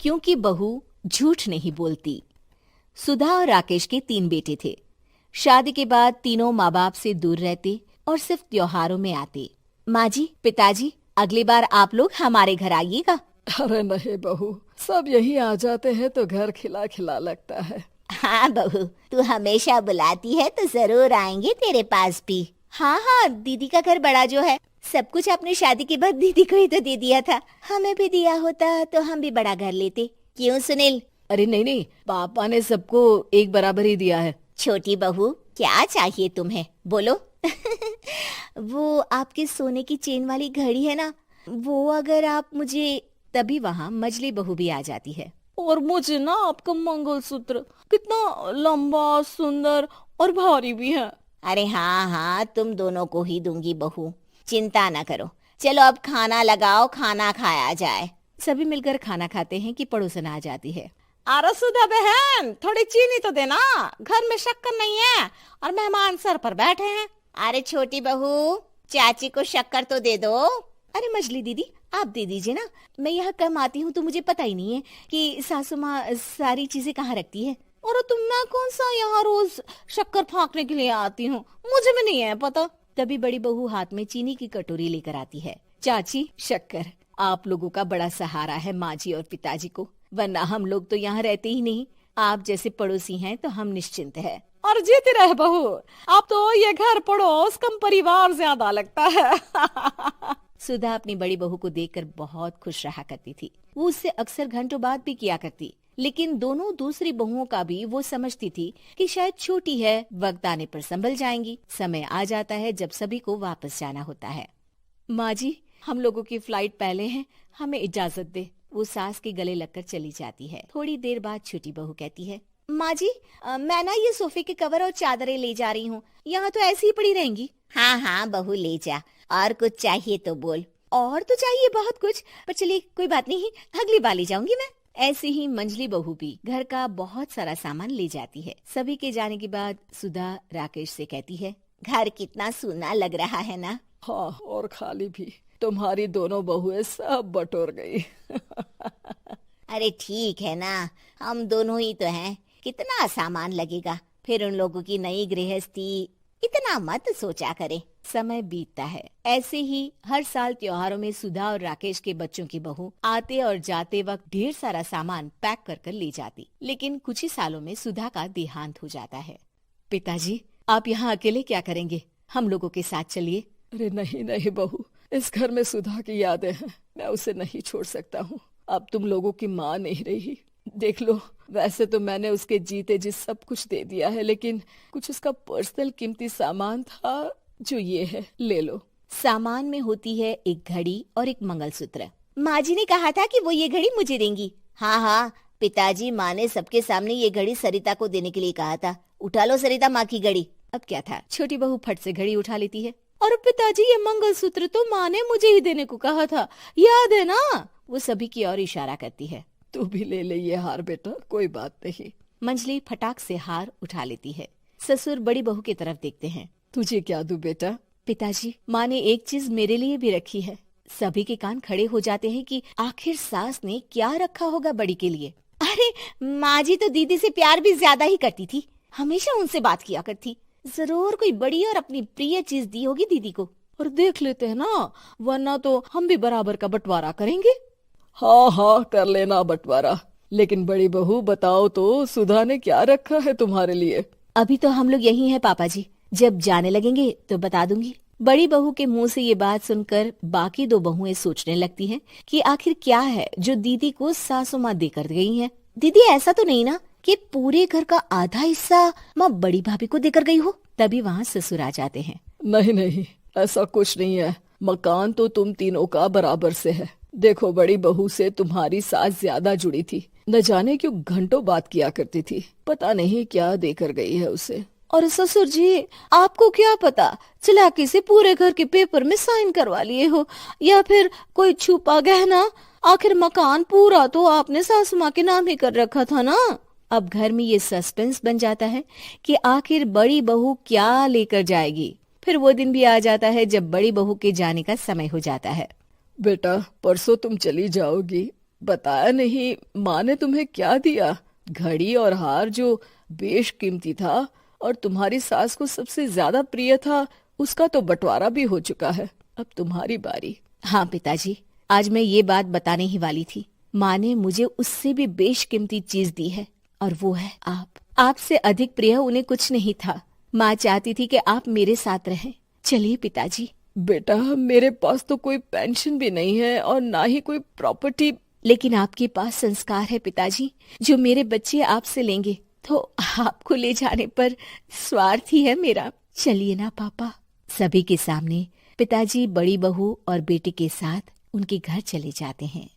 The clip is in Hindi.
क्योंकि बहू झूठ नहीं बोलती। सुधा और राकेश के 3 बेटे थे। शादी के बाद तीनों माँ बाप से दूर रहते और सिर्फ त्योहारों में आते। माँ जी, पिताजी, अगली बार आप लोग हमारे घर आइएगा। अरे नहीं बहू, सब यही आ जाते हैं तो घर खिला खिला लगता है। हाँ बहू, तू हमेशा बुलाती है तो जरूर आएंगे तेरे पास भी। हाँ हाँ, दीदी का घर बड़ा जो है, सब कुछ आपने शादी के बाद दीदी को ही तो दे दिया था। हमें भी दिया होता तो हम भी बड़ा घर लेते। क्यों सुनील? अरे नहीं नहीं, पापा ने सबको एक बराबर ही दिया है। छोटी बहू, क्या चाहिए तुम्हें, बोलो। वो आपके सोने की चेन वाली घड़ी है ना, वो अगर आप मुझे, तभी वहाँ मजली बहू भी आ जाती है। और मुझे ना आपका मंगलसूत्र कितना लंबा, सुंदर और भारी भी है। अरे हाँ हाँ, तुम दोनों को ही दूंगी बहू, चिंता ना करो। चलो अब खाना लगाओ, खाना खाया जाए। सभी मिलकर खाना खाते हैं कि पड़ोसन आ जाती है। अरे सुधा बहन, थोड़ी चीनी तो देना, घर में शक्कर नहीं है और मेहमान सर पर बैठे हैं। अरे छोटी बहू, चाची को शक्कर तो दे दो। अरे मजली दीदी, आप दे दीजिए ना, मैं यहाँ कम आती हूँ तो मुझे पता ही नहीं है कि सासू माँ सारी चीजें कहाँ रखती है। और तुम, मैं कौन सा यहाँ रोज शक्कर फाँकने के लिए आती हूँ, मुझे भी नहीं है पता। तभी बड़ी बहू हाथ में चीनी की कटोरी लेकर आती है। चाची, शक्कर आप लोगों का बड़ा सहारा है माँ जी और पिताजी को, वरना हम लोग तो यहाँ रहते ही नहीं। आप जैसे पड़ोसी हैं तो हम निश्चिंत है। और जीती रहे बहू, आप तो ये घर पड़ोस कम परिवार ज्यादा लगता है। सुधा अपनी बड़ी बहू को देखकर बहुत खुश रहा करती थी। वो उससे अक्सर घंटों बात भी किया करती, लेकिन दोनों दूसरी बहुओं का भी वो समझती थी कि शायद छोटी है, वक्त आने पर संभल जाएंगी। समय आ जाता है जब सभी को वापस जाना होता है। माँ जी, हम लोगों की फ्लाइट पहले है, हमें इजाजत दे। वो सास के गले लगकर चली जाती है। थोड़ी देर बाद छोटी बहू कहती है, माँ जी, मैं ना ये सोफे के कवर और चादरें ले जा रही हूँ, यहाँ तो ऐसी ही पड़ी रहेंगी। हाँ हाँ बहू, ले जा, और कुछ चाहिए तो बोल। और तो चाहिए बहुत कुछ, पर चलिए कोई बात नहीं, अगली बार ले जाऊंगी मैं। ऐसे ही मंजली बहू भी घर का बहुत सारा सामान ले जाती है। सभी के जाने के बाद सुधा राकेश से कहती है, घर कितना सूना लग रहा है ना। हाँ, और खाली भी। तुम्हारी दोनों बहुएं सब बटोर गई। अरे ठीक है ना, हम दोनों ही तो हैं, कितना सामान लगेगा, फिर उन लोगों की नई गृहस्थी, इतना मत सोचा करे। समय बीतता है। ऐसे ही हर साल त्योहारों में सुधा और राकेश के बच्चों की बहू आते और जाते वक्त ढेर सारा सामान पैक कर कर ले जाती। लेकिन कुछ ही सालों में सुधा का देहांत हो जाता है। पिताजी, आप यहाँ अकेले क्या करेंगे? हम लोगों के साथ चलिए। अरे नहीं नहीं बहू, इस घर में सुधा की यादें हैं, मैं उसे नहीं छोड़ सकता हूँ। अब तुम लोगों की माँ नहीं रही। देख लो, वैसे तो मैंने उसके जीते जी सब कुछ दे दिया है, लेकिन कुछ उसका पर्सनल कीमती सामान था जो ये है, ले लो। सामान में होती है एक घड़ी और एक मंगलसूत्र। माँ जी ने कहा था कि वो ये घड़ी मुझे देंगी। हाँ हाँ, पिताजी, माँ ने सबके सामने ये घड़ी सरिता को देने के लिए कहा था। उठा लो सरिता माँ की घड़ी। अब क्या था, छोटी बहू फट से घड़ी उठा लेती है। और पिताजी, ये मंगलसूत्र तो माँ ने मुझे ही देने को कहा था, याद है ना? वो सभी की ओर इशारा करती है। तू भी ले ले ये हार बेटा, कोई बात नहीं। मंजली फटाक से हार उठा लेती है। ससुर बड़ी बहू की तरफ देखते हैं। तुझे क्या दूं बेटा? पिताजी, माँ ने एक चीज मेरे लिए भी रखी है। सभी के कान खड़े हो जाते हैं कि आखिर सास ने क्या रखा होगा बड़ी के लिए। अरे माँ जी तो दीदी से प्यार भी ज्यादा ही करती थी, हमेशा उनसे बात किया करती। जरूर कोई बड़ी और अपनी प्रिय चीज दी होगी दीदी को। और देख लेते हैं ना, वरना तो हम भी बराबर का बंटवारा करेंगे। हाँ हाँ, कर लेना बंटवारा। लेकिन बड़ी बहू, बताओ तो, सुधा ने क्या रखा है तुम्हारे लिए? अभी तो हम लोग यही हैं पापा जी, जब जाने लगेंगे तो बता दूंगी। बड़ी बहू के मुंह से ये बात सुनकर बाकी दो बहुएं सोचने लगती हैं कि आखिर क्या है जो दीदी को सासू माँ देकर गई है। दीदी, ऐसा तो नहीं ना कि पूरे घर का आधा हिस्सा माँ बड़ी भाभी को देकर गई हो? तभी वहाँ ससुर आ जाते हैं। नहीं नहीं, ऐसा कुछ नहीं है। मकान तो तुम तीनों का बराबर से है। देखो, बड़ी बहू से तुम्हारी सास ज्यादा जुड़ी थी, न जाने क्यों घंटों बात किया करती थी। पता नहीं क्या देकर गई है उसे। और ससुर जी, आपको क्या पता, चालाकी से पूरे घर के पेपर में साइन करवा लिए हो, या फिर कोई छुपा गहना। आखिर मकान पूरा तो आपने सासू माँ के नाम ही कर रखा था ना। अब घर में ये सस्पेंस बन जाता है कि आखिर बड़ी बहू क्या लेकर जाएगी। फिर वो दिन भी आ जाता है जब बड़ी बहू के जाने का समय हो जाता है। बेटा, परसों तुम चली जाओगी, बताया नहीं, माँ ने तुम्हें क्या दिया? घड़ी और हार जो बेशकीमती था और तुम्हारी सास को सबसे ज्यादा प्रिय था, उसका तो बंटवारा भी हो चुका है। अब तुम्हारी बारी। हाँ पिताजी, आज मैं ये बात बताने ही वाली थी। माँ ने मुझे उससे भी बेशकीमती चीज दी है और वो है आप। आपसे अधिक प्रिय उन्हें कुछ नहीं था। माँ चाहती थी कि आप मेरे साथ रहें। चलिए पिताजी। बेटा, मेरे पास तो कोई पेंशन भी नहीं है और ना ही कोई प्रॉपर्टी। लेकिन आपके पास संस्कार है पिताजी, जो मेरे बच्चे आपसे लेंगे। तो आपको ले जाने पर स्वार्थ ही है मेरा। चलिए ना पापा। सभी के सामने पिताजी बड़ी बहू और बेटी के साथ उनके घर चले जाते हैं।